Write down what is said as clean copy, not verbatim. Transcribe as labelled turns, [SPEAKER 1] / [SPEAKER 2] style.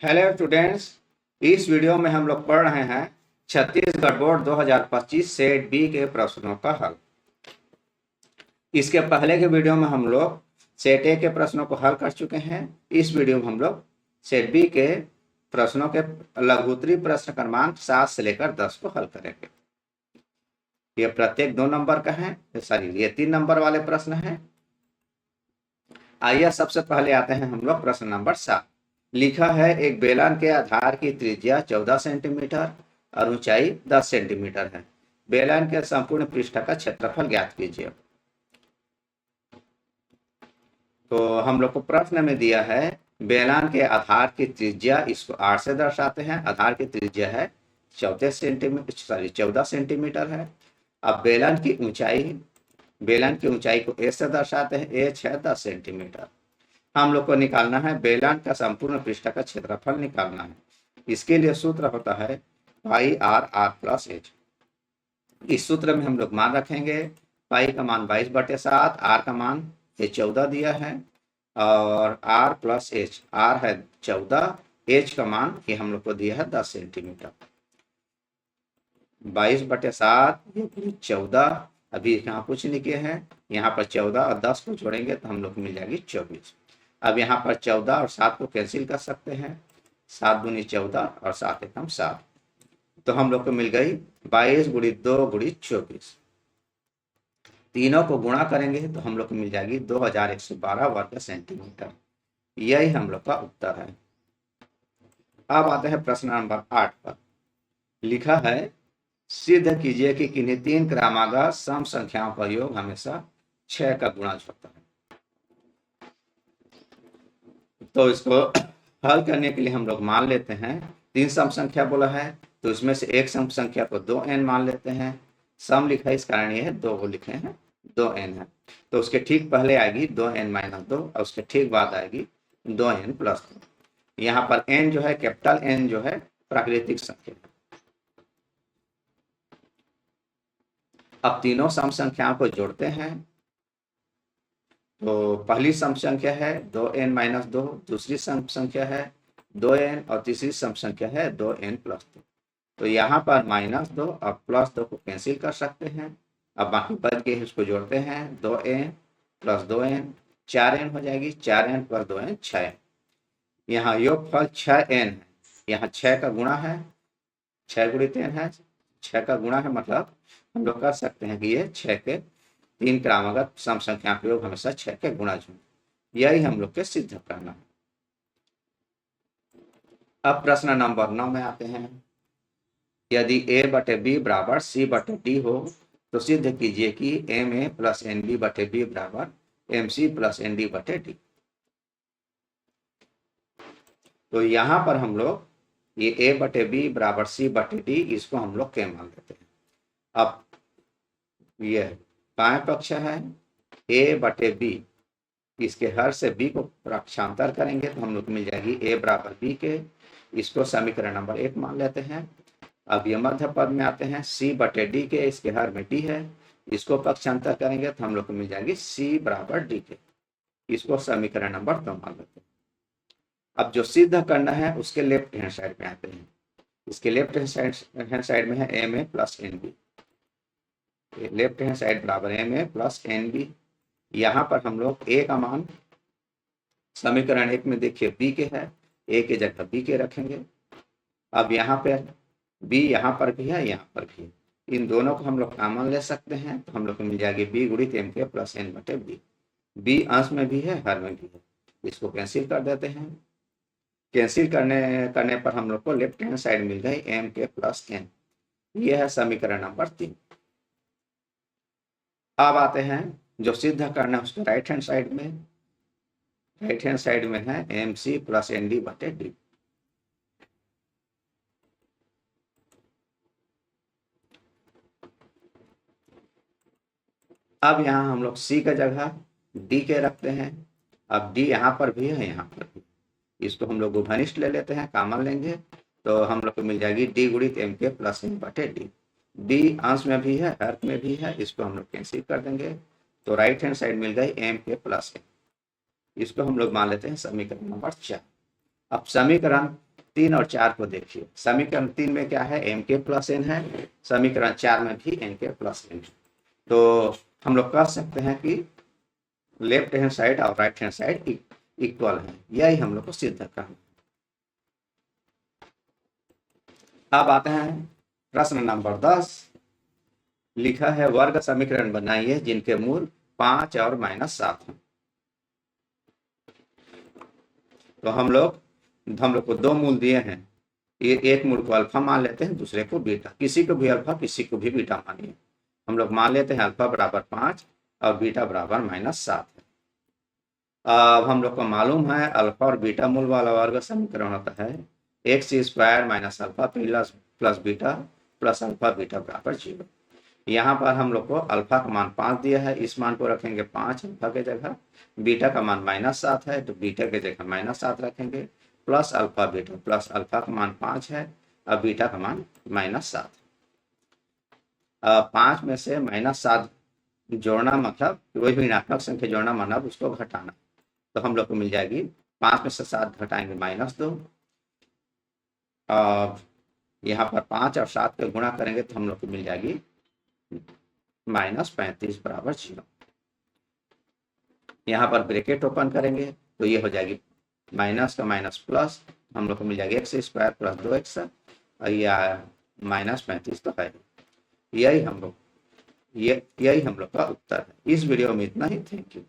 [SPEAKER 1] Hello students, इस video में हम लोग पढ़ रहे हैं छत्तीसगढ़ बोर्ड 2025 सेट बी के प्रश्नों का हल। इसके पहले के वीडियो में हम लोग सेट ए के प्रश्नों को हल कर चुके हैं। इस वीडियो में हम लोग सेट बी के प्रश्नों के लघुत्तरी प्रश्न क्रमांक 7 से लेकर 10 को हल करेंगे। ये प्रत्येक 2 नंबर का है, ये 3 नंबर वाले प्रश्न हैं। आइए सबसे पहले आते हैं हम लोग प्रश्न नंबर 7। लिखा है एक बेलन के आधार की त्रिज्या 14 सेंटीमीटर और ऊंचाई 10 सेंटीमीटर है। बेलन के संपूर्ण पृष्ठ का क्षेत्रफल ज्ञात कीजिए। तो हम लोग को प्रश्न में दिया है बेलन के आधार की त्रिज्या, इसको 8 से दर्शाते हैं। आधार की त्रिज्या है 14 सेंटीमीटर है। अब बेलन की ऊंचाई को ए से दर्शाते हैं। एच है 10 सेंटीमीटर। हम लोग को निकालना है बेलन का संपूर्ण पृष्ठ का क्षेत्रफल निकालना है। इसके लिए सूत्र होता है पाई आर आर प्लस एच। इस सूत्र में हम लोग मान रखेंगे। पाई का मान 22/7, आर का मान 14 दिया है और आर प्लस एच, आर है 14, एच का मान ये हम लोग को दिया है 10 सेंटीमीटर। 22/7 ये 14, अभी यहाँ कुछ नहीं किए हैं। यहाँ पर 14 और 10 को जोड़ेंगे तो हम लोग को मिल जाएगी 24। अब यहाँ पर 14 और 7 को कैंसिल कर सकते हैं। 7 दूनी 14 और 7 एकम 7, तो हम लोग को मिल गई 22 × 2 × 24। तीनों को गुणा करेंगे तो हम लोग को मिल जाएगी 2112 वर्ग सेंटीमीटर। यही हम लोग का उत्तर है। अब आते हैं प्रश्न नंबर 8 पर। लिखा है सिद्ध कीजिए कि किन्हीं 3 क्रमागत सम संख्याओं का योग हमेशा 6 का गुणज होता है। तो इसको हल करने के लिए हम लोग मान लेते हैं 3 सम संख्या बोला है, तो इसमें से एक सम संख्या को 2n मान लेते हैं। सम लिखा है इस कारण ये है 2 को लिखे हैं, 2n है। तो उसके ठीक पहले आएगी 2n - 2 और उसके ठीक बाद आएगी 2n + 2। यहाँ पर n जो है कैपिटल N जो है प्राकृतिक संख्या है। अब तीनों सम संख्याओं को जोड़ते हैं। तो पहली सम संख्या है 2n - 2, दूसरी सम संख्या है 2n और तीसरी सम संख्या है 2n + 2। तो यहाँ पर -2 और +2 को कैंसिल कर सकते हैं। अब बाकी बच गए उसको जोड़ते हैं। 2n + 2n 4n हो जाएगी। 4n + 2n 6n। यहाँ योगफल 6n है। यहाँ 6 का गुणा है, 6 × 3 है, 6 का गुणा है, मतलब हम लोग कर सकते हैं कि ये 6 के 3 क्रमागत सम संख्या का योग हमेशा 6 के गुणज हों। यही हम लोग के सिद्ध करना है। अब प्रश्न नंबर 9 में आते हैं। यदि a/b = c/d हो तो सिद्ध कीजिए कि ma + nb/b = mc + nd/d। तो यहाँ पर हम लोग ये a/b = c/d, इसको हम लोग k मान लेते हैं। अब ये बाएं पक्ष है a/b, इसके हर से b को प्रक्षांतर करेंगे तो हम लोग मिल जाएगी a = b के। इसको समीकरण नंबर 1 मान लेते हैं। अब ये मध्य पद में आते हैं c/d के, इसके हर में d है, इसको पक्षांतर करेंगे तो हम लोग को मिल जाएगी c = d के। इसको समीकरण नंबर 2 मान लेते हैं। अब जो सिद्ध करना है उसके लेफ्ट हैंड साइड में आते हैं। इसके लेफ्ट हैंड साइड में है ma + nb। Left hand side बराबर ma + nb। यहाँ पर हम लोग a का मान समीकरण 1 में देखिए b के है, a की जगह b के रखेंगे। अब यहाँ पे b यहाँ पर भी है, यहाँ पर भी है, इन दोनों को हम लोग कॉमन ले सकते हैं तो हम लोग को मिल जाएगी b × mk + n/b। b अंश में भी है, हर में भी है, इसको कैंसिल कर देते हैं। कैंसिल करने पर हम लोग को लेफ्ट हैंड साइड मिल गई mk + n। यह है समीकरण नंबर 3। अब आते हैं जो सिद्ध करना है उसके राइट हैंड साइड में। राइट हैंड साइड में है mc + nd/d। अब यहाँ हम लोग c का जगह d के रखते हैं। अब d यहाँ पर भी है, यहाँ पर भी, इसको हम लोग घनिष्ठ ले लेते हैं, कॉमन लेंगे तो हम लोग को मिल जाएगी d × mk + n/d। d अंश में भी है, हर में भी है, इसको हम लोग कैंसिल कर देंगे तो राइट हैंड साइड मिल गई mk + n। इसको हम लोग मान लेते हैं समीकरण नंबर 4। अब समीकरण 3 और 4 को देखिए, समीकरण 3 में क्या है, एम के प्लस एन है, समीकरण 4 में भी एन के प्लस एन है। तो हम लोग कह सकते हैं कि लेफ्ट हैंड साइड और राइट हैंड साइड इक्वल है, यही हम लोग को सिद्ध करना। अब आते हैं प्रश्न नंबर 10। लिखा है वर्ग समीकरण बनाइए जिनके मूल 5 और -7 हैं। तो हम लोग को 2 मूल दिए हैं, एक मूल को अल्फा मान लेते हैं, दूसरे को बीटा, किसी को भी अल्फा किसी को भी बीटा मानिए। हम लोग मान लेते हैं अल्फा बराबर 5 और बीटा बराबर -7 है। अब हम लोग को मालूम है अल्फा और बीटा मूल वाला वर्ग समीकरण होता है x² - alpha plus beta plus alpha beta बराबर 0। यहाँ पर हम लोग को अल्फा का मान 5 दिया है, इस मान को रखेंगे 5 अल्फा के जगह, बीटा का मान -7 है तो बीटा के जगह -7 रखेंगे, प्लस अल्फा का मान 5 है और बीटा का मान -7। 5 में से -7 जोड़ना मतलब कोई भी ऋणात्मक संख्या जोड़ना मतलब उसको घटाना। तो हम लोग को मिल जाएगी 5 में से 7 घटाएंगे -2। यहाँ पर 5 और 7 के गुणा करेंगे तो हम लोग को मिल जाएगी -35 बराबर 0। यहाँ पर ब्रैकेट ओपन करेंगे तो ये हो जाएगी माइनस का माइनस प्लस, हम लोग को मिल जाएगी x² + 2x और या -35 तो है। यही हम लोग का उत्तर है। इस वीडियो में इतना ही। Thank you.